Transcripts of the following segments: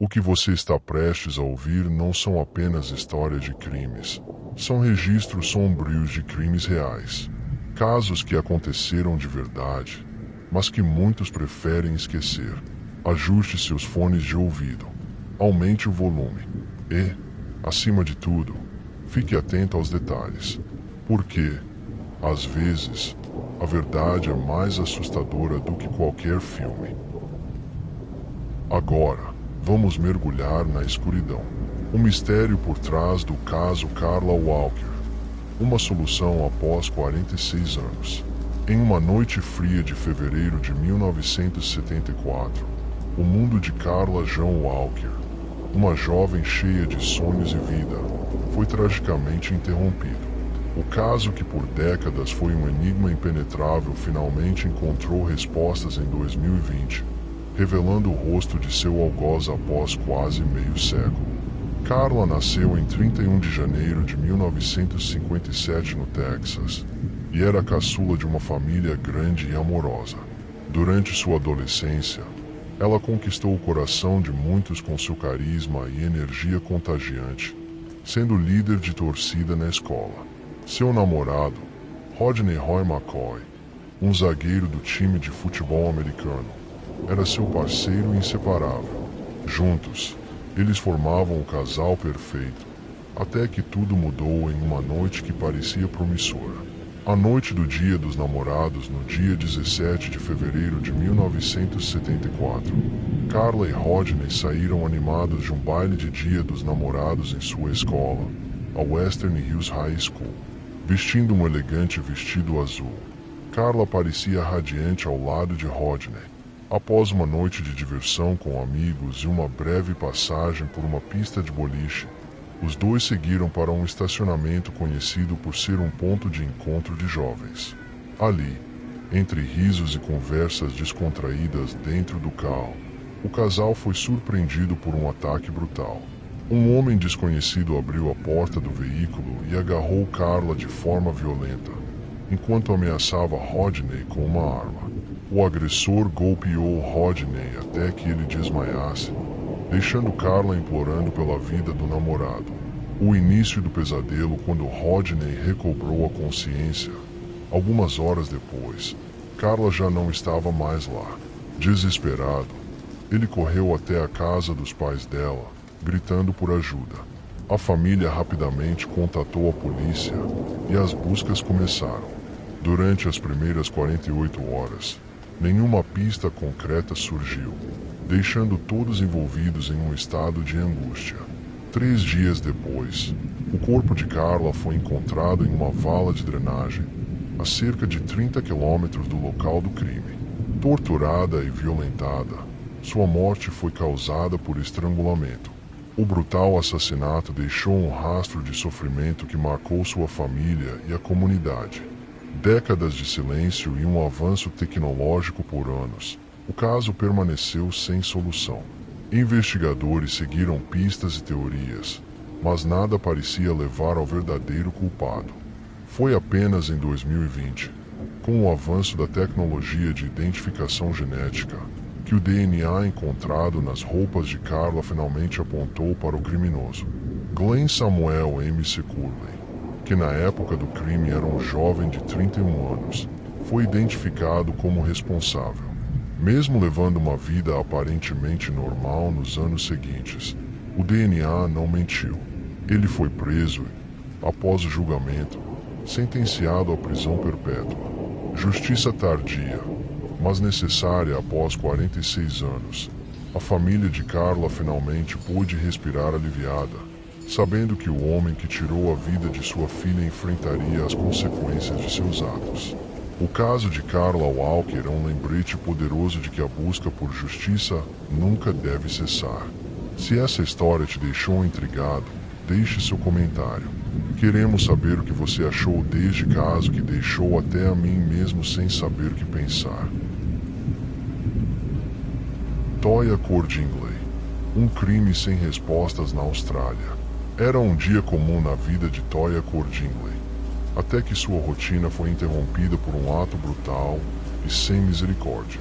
O que você está prestes a ouvir não são apenas histórias de crimes. São registros sombrios de crimes reais. Casos que aconteceram de verdade, mas que muitos preferem esquecer. Ajuste seus fones de ouvido. Aumente o volume. E, acima de tudo, fique atento aos detalhes. Porque, às vezes, a verdade é mais assustadora do que qualquer filme. Agora, vamos mergulhar na escuridão. O mistério por trás do caso Karla Walker. Uma solução após 46 anos. Em uma noite fria de fevereiro de 1974, o mundo de Karla Jean Walker, uma jovem cheia de sonhos e vida, foi tragicamente interrompido. O caso que por décadas foi um enigma impenetrável finalmente encontrou respostas em 2020, revelando o rosto de seu algoz após quase meio século. Karla nasceu em 31 de janeiro de 1957 no Texas, e era a caçula de uma família grande e amorosa. Durante sua adolescência, ela conquistou o coração de muitos com seu carisma e energia contagiante, sendo líder de torcida na escola. Seu namorado, Rodney Roy McCoy, um zagueiro do time de futebol americano, era seu parceiro inseparável. Juntos, eles formavam o casal perfeito, até que tudo mudou em uma noite que parecia promissora. A noite do Dia dos Namorados, no dia 17 de fevereiro de 1974, Karla e Rodney saíram animados de um baile de Dia dos Namorados em sua escola, a Western Hills High School. Vestindo um elegante vestido azul, Karla parecia radiante ao lado de Rodney. Após uma noite de diversão com amigos e uma breve passagem por uma pista de boliche, os dois seguiram para um estacionamento conhecido por ser um ponto de encontro de jovens. Ali, entre risos e conversas descontraídas dentro do carro, o casal foi surpreendido por um ataque brutal. Um homem desconhecido abriu a porta do veículo e agarrou Karla de forma violenta, enquanto ameaçava Rodney com uma arma. O agressor golpeou Rodney até que ele desmaiasse, deixando Karla implorando pela vida do namorado. O início do pesadelo quando Rodney recobrou a consciência. Algumas horas depois, Karla já não estava mais lá. Desesperado, ele correu até a casa dos pais dela, gritando por ajuda. A família rapidamente contatou a polícia e as buscas começaram. Durante as primeiras 48 horas, nenhuma pista concreta surgiu, deixando todos envolvidos em um estado de angústia. 3 dias depois, o corpo de Karla foi encontrado em uma vala de drenagem, a cerca de 30 quilômetros do local do crime. Torturada e violentada, sua morte foi causada por estrangulamento. O brutal assassinato deixou um rastro de sofrimento que marcou sua família e a comunidade. Décadas de silêncio e um avanço tecnológico por anos, o caso permaneceu sem solução. Investigadores seguiram pistas e teorias, mas nada parecia levar ao verdadeiro culpado. Foi apenas em 2020, com o avanço da tecnologia de identificação genética, que o DNA encontrado nas roupas de Karla finalmente apontou para o criminoso. Glenn Samuel M. Curley, que na época do crime era um jovem de 31 anos, foi identificado como responsável. Mesmo levando uma vida aparentemente normal nos anos seguintes, o DNA não mentiu. Ele foi preso e, após o julgamento, sentenciado à prisão perpétua. Justiça tardia, mas necessária após 46 anos. A família de Karla finalmente pôde respirar aliviada, sabendo que o homem que tirou a vida de sua filha enfrentaria as consequências de seus atos. O caso de Karla Walker é um lembrete poderoso de que a busca por justiça nunca deve cessar. Se essa história te deixou intrigado, deixe seu comentário. Queremos saber o que você achou deste caso que deixou até a mim mesmo sem saber o que pensar. Toya Cordingley. Um crime sem respostas na Austrália. Era um dia comum na vida de Toya Cordingley, até que sua rotina foi interrompida por um ato brutal e sem misericórdia.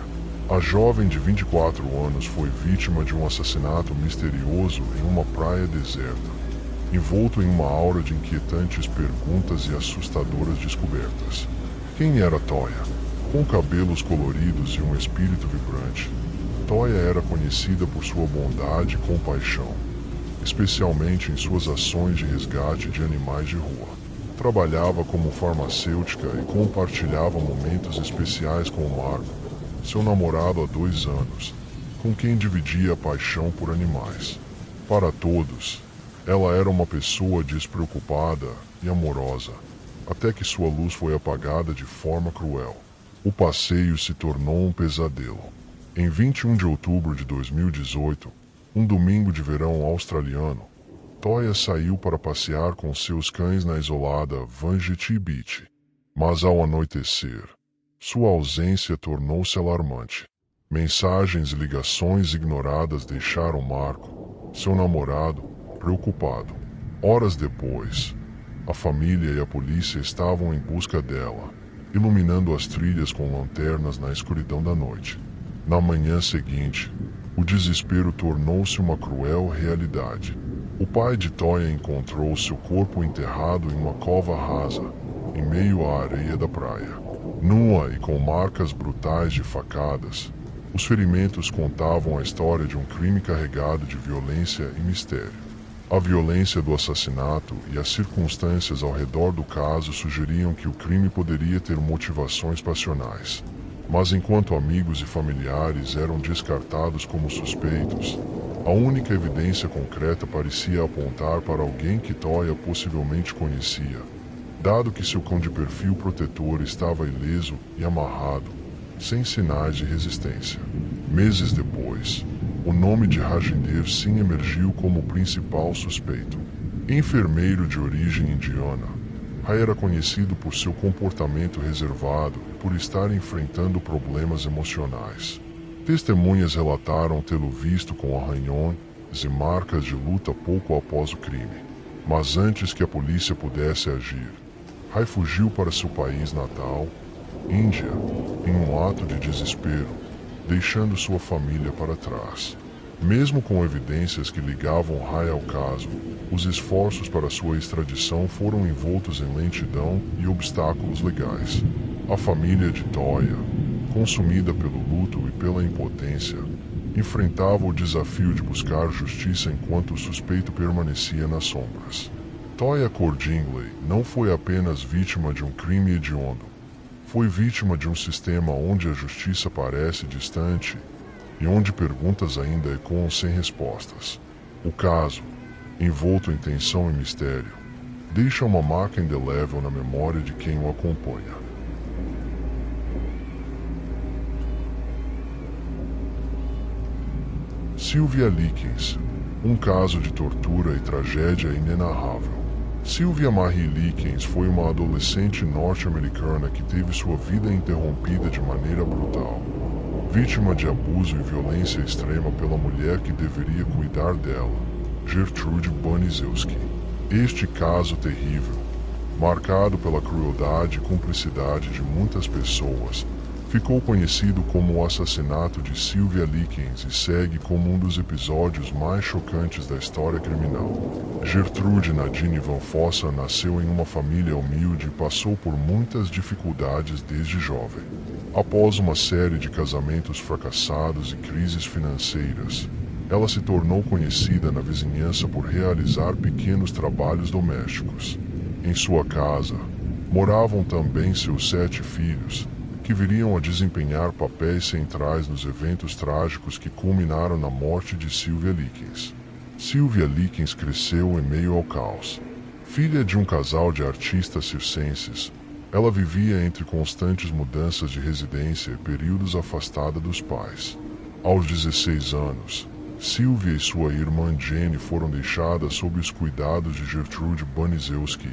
A jovem de 24 anos foi vítima de um assassinato misterioso em uma praia deserta, envolto em uma aura de inquietantes perguntas e assustadoras descobertas. Quem era Toya? Com cabelos coloridos e um espírito vibrante, Toya era conhecida por sua bondade e compaixão, especialmente em suas ações de resgate de animais de rua. Trabalhava como farmacêutica e compartilhava momentos especiais com Marco, seu namorado há 2 anos, com quem dividia a paixão por animais. Para todos, ela era uma pessoa despreocupada e amorosa, até que sua luz foi apagada de forma cruel. O passeio se tornou um pesadelo. Em 21 de outubro de 2018, um domingo de verão australiano, Toya saiu para passear com seus cães na isolada Vangiti Beach. Mas ao anoitecer, sua ausência tornou-se alarmante. Mensagens e ligações ignoradas deixaram Marco, seu namorado, preocupado. Horas depois, a família e a polícia estavam em busca dela, iluminando as trilhas com lanternas na escuridão da noite. Na manhã seguinte, o desespero tornou-se uma cruel realidade. O pai de Toya encontrou seu corpo enterrado em uma cova rasa, em meio à areia da praia. Nua e com marcas brutais de facadas, os ferimentos contavam a história de um crime carregado de violência e mistério. A violência do assassinato e as circunstâncias ao redor do caso sugeriam que o crime poderia ter motivações passionais. Mas enquanto amigos e familiares eram descartados como suspeitos, a única evidência concreta parecia apontar para alguém que Toya possivelmente conhecia, dado que seu cão de perfil protetor estava ileso e amarrado, sem sinais de resistência. Meses depois, o nome de Rajinder Singh emergiu como o principal suspeito. Enfermeiro de origem indiana, Rai era conhecido por seu comportamento reservado e por estar enfrentando problemas emocionais. Testemunhas relataram tê-lo visto com arranhões e marcas de luta pouco após o crime. Mas antes que a polícia pudesse agir, Rai fugiu para seu país natal, Índia, em um ato de desespero, deixando sua família para trás. Mesmo com evidências que ligavam Rai ao caso, os esforços para sua extradição foram envoltos em lentidão e obstáculos legais. A família de Toya, consumida pelo luto e pela impotência, enfrentava o desafio de buscar justiça enquanto o suspeito permanecia nas sombras. Toya Cordingley não foi apenas vítima de um crime hediondo, foi vítima de um sistema onde a justiça parece distante e onde perguntas ainda ecoam sem respostas. O caso, envolto em tensão e mistério, deixa uma marca indelével na memória de quem o acompanha. Sylvia Likens, um caso de tortura e tragédia inenarrável. Sylvia Marie Likens foi uma adolescente norte-americana que teve sua vida interrompida de maneira brutal, vítima de abuso e violência extrema pela mulher que deveria cuidar dela, Gertrude Baniszewski. Este caso terrível, marcado pela crueldade e cumplicidade de muitas pessoas, ficou conhecido como o assassinato de Sylvia Likens e segue como um dos episódios mais chocantes da história criminal. Gertrude Nadine Van Fossa nasceu em uma família humilde e passou por muitas dificuldades desde jovem. Após uma série de casamentos fracassados e crises financeiras, ela se tornou conhecida na vizinhança por realizar pequenos trabalhos domésticos. Em sua casa, moravam também seus 7 filhos, que viriam a desempenhar papéis centrais nos eventos trágicos que culminaram na morte de Sylvia Likens. Sylvia Likens cresceu em meio ao caos. Filha de um casal de artistas circenses, ela vivia entre constantes mudanças de residência e períodos afastada dos pais. Aos 16 anos, Sylvia e sua irmã Jenny foram deixadas sob os cuidados de Gertrude Baniszewski,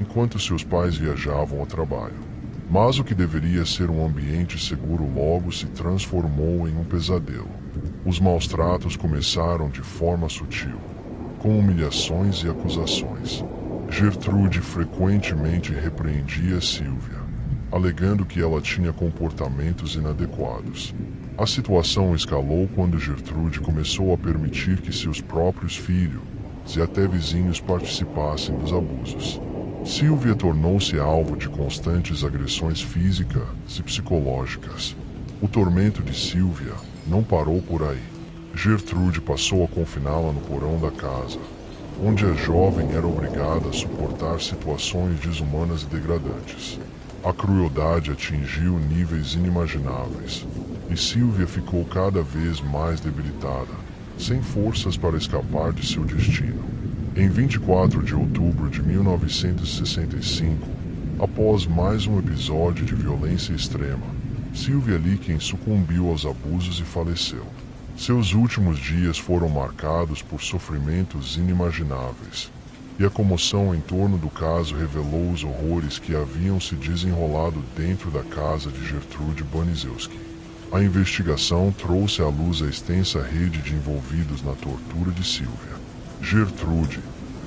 enquanto seus pais viajavam ao trabalho. Mas o que deveria ser um ambiente seguro logo se transformou em um pesadelo. Os maus-tratos começaram de forma sutil, com humilhações e acusações. Gertrude frequentemente repreendia Sylvia, alegando que ela tinha comportamentos inadequados. A situação escalou quando Gertrude começou a permitir que seus próprios filhos e até vizinhos participassem dos abusos. Sylvia tornou-se alvo de constantes agressões físicas e psicológicas. O tormento de Sylvia não parou por aí. Gertrude passou a confiná-la no porão da casa, onde a jovem era obrigada a suportar situações desumanas e degradantes. A crueldade atingiu níveis inimagináveis, e Sylvia ficou cada vez mais debilitada, sem forças para escapar de seu destino. Em 24 de outubro de 1965, após mais um episódio de violência extrema, Sylvia Likens sucumbiu aos abusos e faleceu. Seus últimos dias foram marcados por sofrimentos inimagináveis, e a comoção em torno do caso revelou os horrores que haviam se desenrolado dentro da casa de Gertrude Baniszewski. A investigação trouxe à luz a extensa rede de envolvidos na tortura de Sylvia. Gertrude,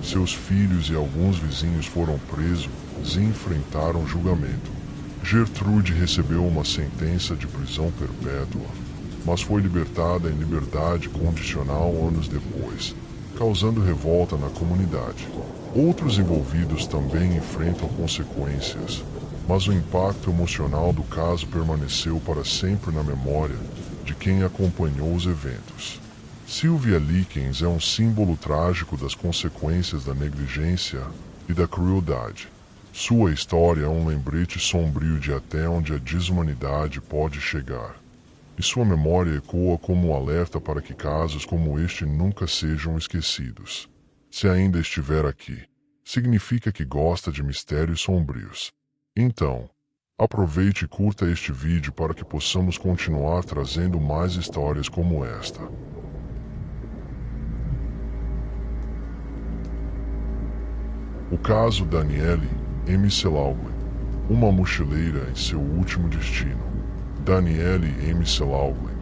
seus filhos e alguns vizinhos foram presos e enfrentaram julgamento. Gertrude recebeu uma sentença de prisão perpétua, mas foi libertada em liberdade condicional anos depois, causando revolta na comunidade. Outros envolvidos também enfrentam consequências, mas o impacto emocional do caso permaneceu para sempre na memória de quem acompanhou os eventos. Sylvia Likens é um símbolo trágico das consequências da negligência e da crueldade. Sua história é um lembrete sombrio de até onde a desumanidade pode chegar. E sua memória ecoa como um alerta para que casos como este nunca sejam esquecidos. Se ainda estiver aqui, significa que gosta de mistérios sombrios. Então, aproveite e curta este vídeo para que possamos continuar trazendo mais histórias como esta. O caso Danielle M. Selauglin, uma mochileira em seu último destino. Danielle M. Selauglin,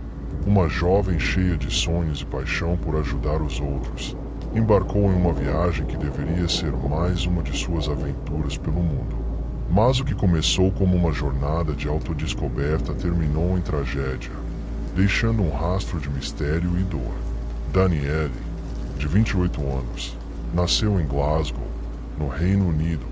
uma jovem cheia de sonhos e paixão por ajudar os outros, embarcou em uma viagem que deveria ser mais uma de suas aventuras pelo mundo. Mas o que começou como uma jornada de autodescoberta terminou em tragédia, deixando um rastro de mistério e dor. Danielle, de 28 anos, nasceu em Glasgow, no Reino Unido,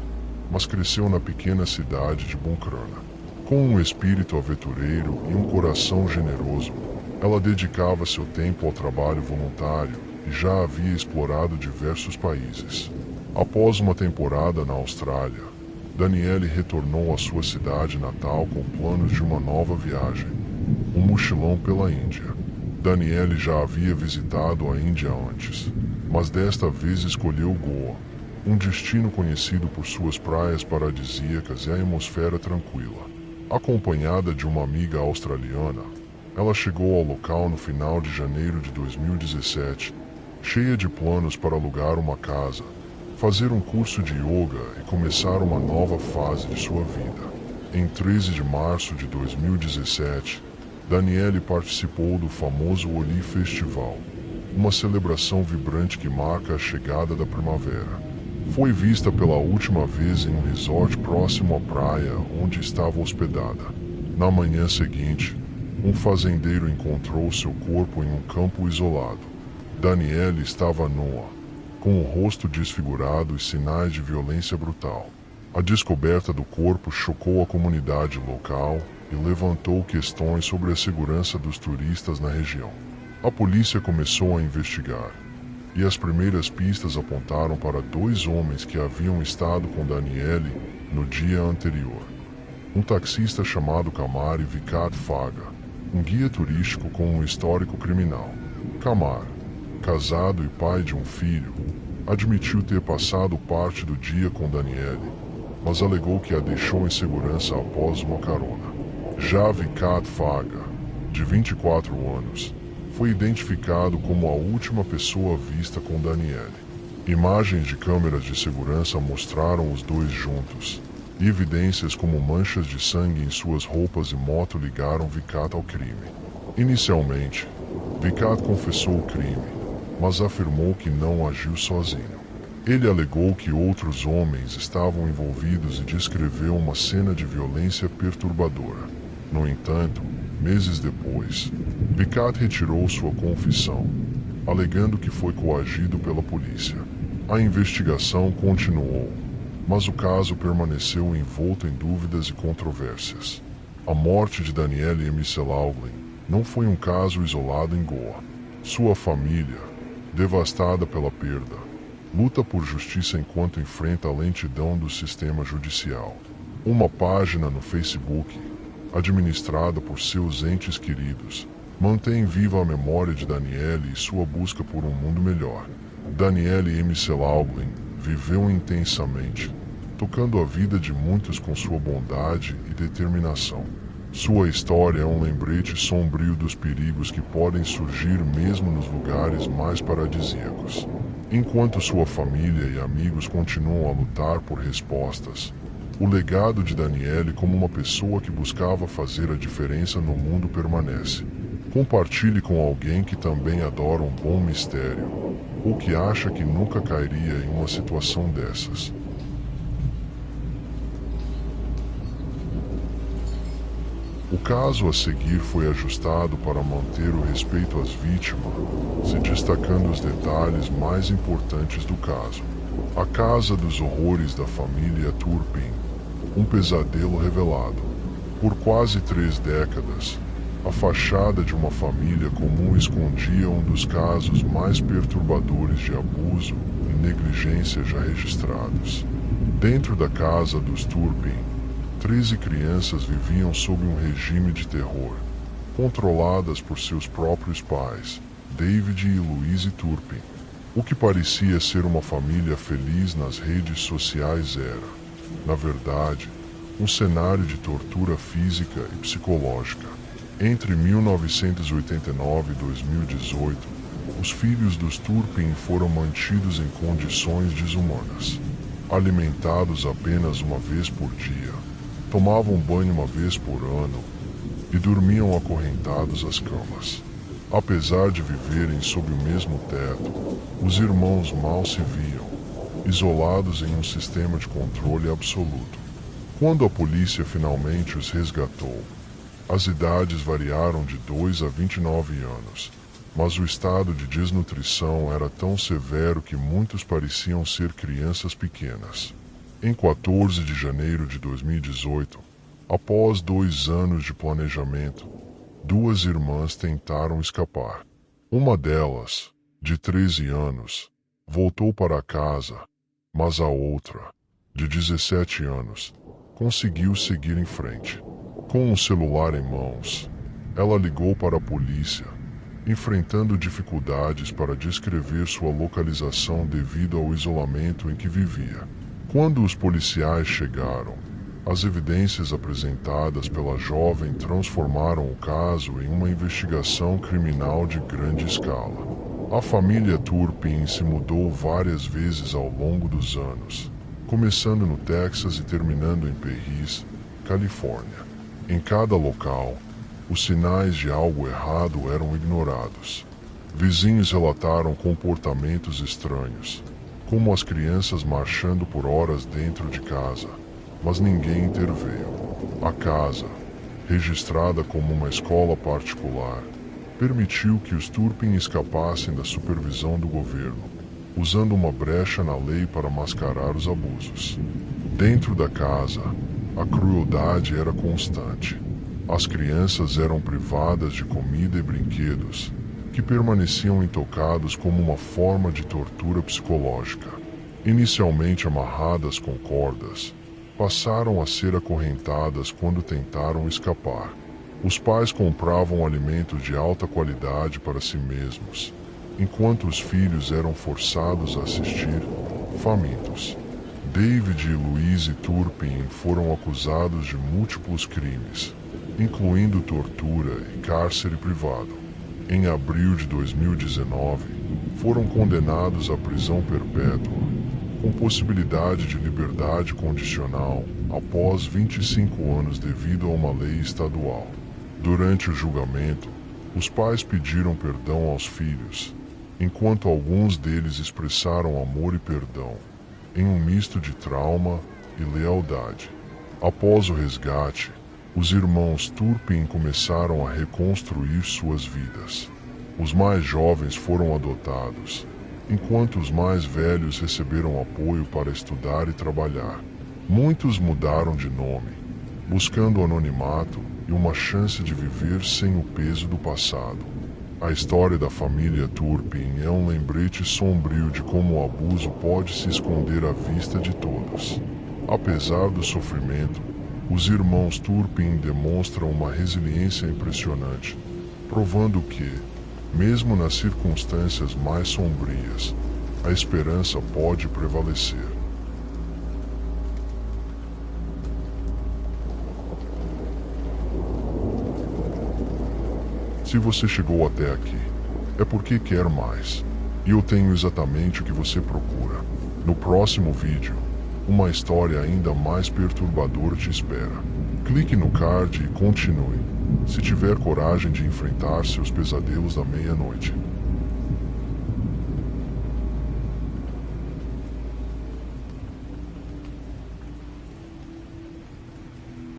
mas cresceu na pequena cidade de Buncrana. Com um espírito aventureiro e um coração generoso, ela dedicava seu tempo ao trabalho voluntário e já havia explorado diversos países. Após uma temporada na Austrália, Danielle retornou à sua cidade natal com planos de uma nova viagem, um mochilão pela Índia. Danielle já havia visitado a Índia antes, mas desta vez escolheu Goa, um destino conhecido por suas praias paradisíacas e a atmosfera tranquila. Acompanhada de uma amiga australiana, ela chegou ao local no final de janeiro de 2017, cheia de planos para alugar uma casa, fazer um curso de yoga e começar uma nova fase de sua vida. Em 13 de março de 2017, Danielle participou do famoso Holi Festival, uma celebração vibrante que marca a chegada da primavera. Foi vista pela última vez em um resort próximo à praia onde estava hospedada. Na manhã seguinte, um fazendeiro encontrou seu corpo em um campo isolado. Danielle estava nua, com o rosto desfigurado e sinais de violência brutal. A descoberta do corpo chocou a comunidade local e levantou questões sobre a segurança dos turistas na região. A polícia começou a investigar, e as primeiras pistas apontaram para dois homens que haviam estado com Danielle no dia anterior. Um taxista chamado Kamar e Vikat Faga, um guia turístico com um histórico criminal. Kamar, casado e pai de um filho, admitiu ter passado parte do dia com Danielle, mas alegou que a deixou em segurança após uma carona. Já Vikat Faga, de 24 anos, foi identificado como a última pessoa vista com Danielle. Imagens de câmeras de segurança mostraram os dois juntos, e evidências como manchas de sangue em suas roupas e moto ligaram Vikat ao crime. Inicialmente, Vikat confessou o crime, mas afirmou que não agiu sozinho. Ele alegou que outros homens estavam envolvidos e descreveu uma cena de violência perturbadora. No entanto, meses depois, Vicat retirou sua confissão, alegando que foi coagido pela polícia. A investigação continuou, mas o caso permaneceu envolto em dúvidas e controvérsias. A morte de Danielle Emselaughlin não foi um caso isolado em Goa. Sua família, devastada pela perda, luta por justiça enquanto enfrenta a lentidão do sistema judicial. Uma página no Facebook, administrada por seus entes queridos, mantém viva a memória de Danielle e sua busca por um mundo melhor. Danielle Emselaughlin viveu intensamente, tocando a vida de muitos com sua bondade e determinação. Sua história é um lembrete sombrio dos perigos que podem surgir mesmo nos lugares mais paradisíacos. Enquanto sua família e amigos continuam a lutar por respostas, o legado de Danielle como uma pessoa que buscava fazer a diferença no mundo permanece. Compartilhe com alguém que também adora um bom mistério, ou que acha que nunca cairia em uma situação dessas. O caso a seguir foi ajustado para manter o respeito às vítimas, se destacando os detalhes mais importantes do caso. A Casa dos Horrores da família Turpin, um pesadelo revelado. Por quase 3 décadas, a fachada de uma família comum escondia um dos casos mais perturbadores de abuso e negligência já registrados. Dentro da casa dos Turpin, 13 crianças viviam sob um regime de terror, controladas por seus próprios pais, David e Louise Turpin. O que parecia ser uma família feliz nas redes sociais era, na verdade, um cenário de tortura física e psicológica. Entre 1989 e 2018, os filhos dos Turpin foram mantidos em condições desumanas. Alimentados apenas uma vez por dia, tomavam banho uma vez por ano e dormiam acorrentados às camas. Apesar de viverem sob o mesmo teto, os irmãos mal se viam, isolados em um sistema de controle absoluto. Quando a polícia finalmente os resgatou, as idades variaram de 2 a 29 anos, mas o estado de desnutrição era tão severo que muitos pareciam ser crianças pequenas. Em 14 de janeiro de 2018, após 2 anos de planejamento, 2 irmãs tentaram escapar. Uma delas, de 13 anos, voltou para casa, mas a outra, de 17 anos, conseguiu seguir em frente. Com um celular em mãos, ela ligou para a polícia, enfrentando dificuldades para descrever sua localização devido ao isolamento em que vivia. Quando os policiais chegaram, as evidências apresentadas pela jovem transformaram o caso em uma investigação criminal de grande escala. A família Turpin se mudou várias vezes ao longo dos anos, começando no Texas e terminando em Perris, Califórnia. Em cada local, os sinais de algo errado eram ignorados. Vizinhos relataram comportamentos estranhos, como as crianças marchando por horas dentro de casa, mas ninguém interveio. A casa, registrada como uma escola particular, permitiu que os Turpin escapassem da supervisão do governo, usando uma brecha na lei para mascarar os abusos. Dentro da casa, a crueldade era constante. As crianças eram privadas de comida e brinquedos, que permaneciam intocados como uma forma de tortura psicológica. Inicialmente amarradas com cordas, passaram a ser acorrentadas quando tentaram escapar. Os pais compravam alimentos de alta qualidade para si mesmos, enquanto os filhos eram forçados a assistir, famintos. David e Louise Turpin foram acusados de múltiplos crimes, incluindo tortura e cárcere privado. Em abril de 2019, foram condenados à prisão perpétua, com possibilidade de liberdade condicional após 25 anos devido a uma lei estadual. Durante o julgamento, os pais pediram perdão aos filhos, enquanto alguns deles expressaram amor e perdão, em um misto de trauma e lealdade. Após o resgate, os irmãos Turpin começaram a reconstruir suas vidas. Os mais jovens foram adotados, enquanto os mais velhos receberam apoio para estudar e trabalhar. Muitos mudaram de nome, buscando anonimato e uma chance de viver sem o peso do passado. A história da família Turpin é um lembrete sombrio de como o abuso pode se esconder à vista de todos. Apesar do sofrimento, os irmãos Turpin demonstram uma resiliência impressionante, provando que, mesmo nas circunstâncias mais sombrias, a esperança pode prevalecer. Se você chegou até aqui, é porque quer mais, e eu tenho exatamente o que você procura. No próximo vídeo, uma história ainda mais perturbadora te espera. Clique no card e continue, se tiver coragem de enfrentar seus pesadelos da meia-noite.